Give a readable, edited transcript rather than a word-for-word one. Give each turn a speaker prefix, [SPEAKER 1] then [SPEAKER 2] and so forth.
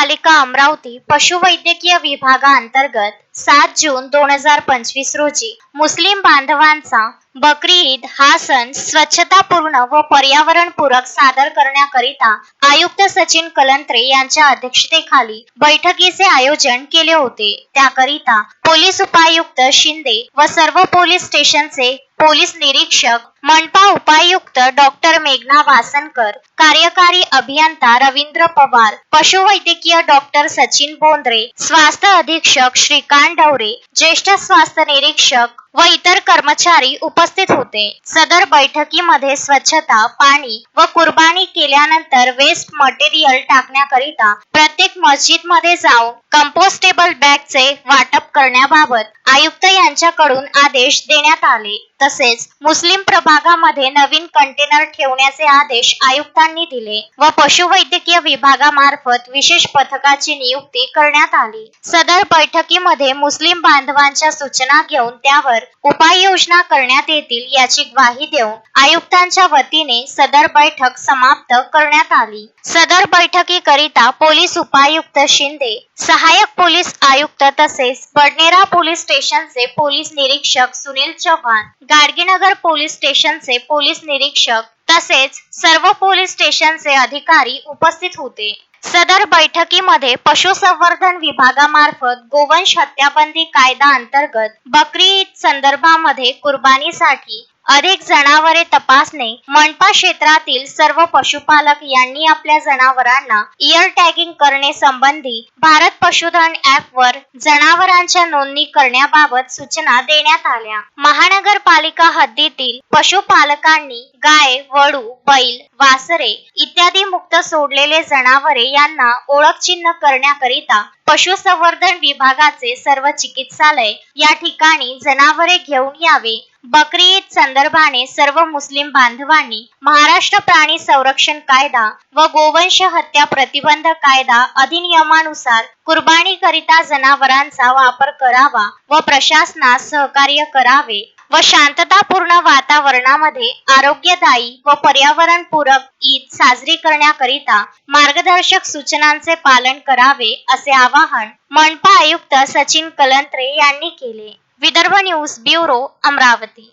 [SPEAKER 1] महानगरपालिका अमरावती पशुवैद्यकीय विभागाअंतर्गत 7 जून 2025 रोजी मुस्लिम बांधवांचा बकरी ईद हा सण स्वच्छतापूर्ण व पर्यावरणपूरक सादर करण्याकरिता आयुक्त सचिन कलंत्रे यांच्या अध्यक्षतेखाली बैठकीचे आयोजन केले होते। त्याकरिता पोलीस उपायुक्त शिंदे व सर्व पोलीस स्टेशनचे पोलीस निरीक्षक, मनपा उपायुक्त डॉक्टर मेघना वासनकर, कार्यकारी अभियंता रवींद्र पवार, पशुवैद्यकीय डॉक्टर सचिन बोंद्रे, स्वास्थ्य अधीक्षक श्रीकांत डवरे, ज्येष्ठ स्वास्थ्य निरीक्षक व इतर कर्मचारी उपस्थित होते। सदर बैठकीमध्ये स्वच्छता, पाणी व कुर्बानी केल्यानंतर वेस्ट मटेरियल टाकण्याकरिता प्रत्येक मस्जिदमध्ये जाऊन कंपोस्टेबल बॅगचे वाटप करण्याबाबत आयुक्त यांच्याकडून आदेश देण्यात आले। तसेच मुस्लिम प्रभागामध्ये नवीन कंटेनर ठेवण्याचे आदेश आयुक्तांनी दिले व पशुवैद्यकीय विभागामार्फत विशेष पथकाची नियुक्ती करण्यात आली। सदर बैठकीमध्ये मुस्लिम बांधवांच्या सूचना घेऊन त्यावर उपाययोजना करण्यात येतील याची ग्वाही देऊन आयुक्तांच्या वतीने सदर बैठक समाप्त करण्यात आली। सदर बैठकीकरिता पोलीस उपायुक्त शिंदे, सहाय्यक पोलीस आयुक्त तसेच बडनेरा पोलीस स्टेशनचे पोलीस निरीक्षक सुनील चव्हाण, गाडगेनगर पोलीस स्टेशनचे पोलीस निरीक्षक तसेच सर्व पोलीस स्टेशनचे अधिकारी उपस्थित होते। सदर बैठकीमध्ये पशुसंवर्धन विभागामार्फत गोवंश हत्याबंदी कायदा अंतर्गत बकरी ईद संदर्भामध्ये कुर्बानीसाठी अधिक जनावरे तपासणे, मनपा क्षेत्रातील सर्व पशुपालक यांनी आपल्या जनावरांना इयर टॅगिंग करणे संबंधी भारत पशुधन ॲपवर जनावरांच्या नोंदणी करण्याबाबत सूचना देण्यात आल्या। महानगरपालिका हद्दीतील पशुपालकांनी गाय, वळू, बैल, वासरे इत्यादी मुक्त सोडलेले जनावरे यांना ओळख चिन्ह करण्याकरिता पशुसंवर्धन विभागाचे सर्व चिकित्सालय या ठिकाणी जनावरे घेऊन यावे। बकरी ईद संदर्भाने सर्व मुस्लिम बांधवांनी महाराष्ट्र प्राणी संरक्षण कायदा व गोवंश हत्या प्रतिबंध कायदा अधिनियमानुसार कुर्बानीकरिता जनावरांचा वापर करावा व प्रशासनास सहकार्य करावे व शांततापूर्ण वातावरणामध्ये आरोग्यदायी व पर्यावरणपूरक ईद साजरी करण्याकरिता मार्गदर्शक सूचनांचे पालन करावे असे आवाहन मनपा आयुक्त सचिन कलंत्रे यांनी केले। Vidarbha news bureau, Amravati.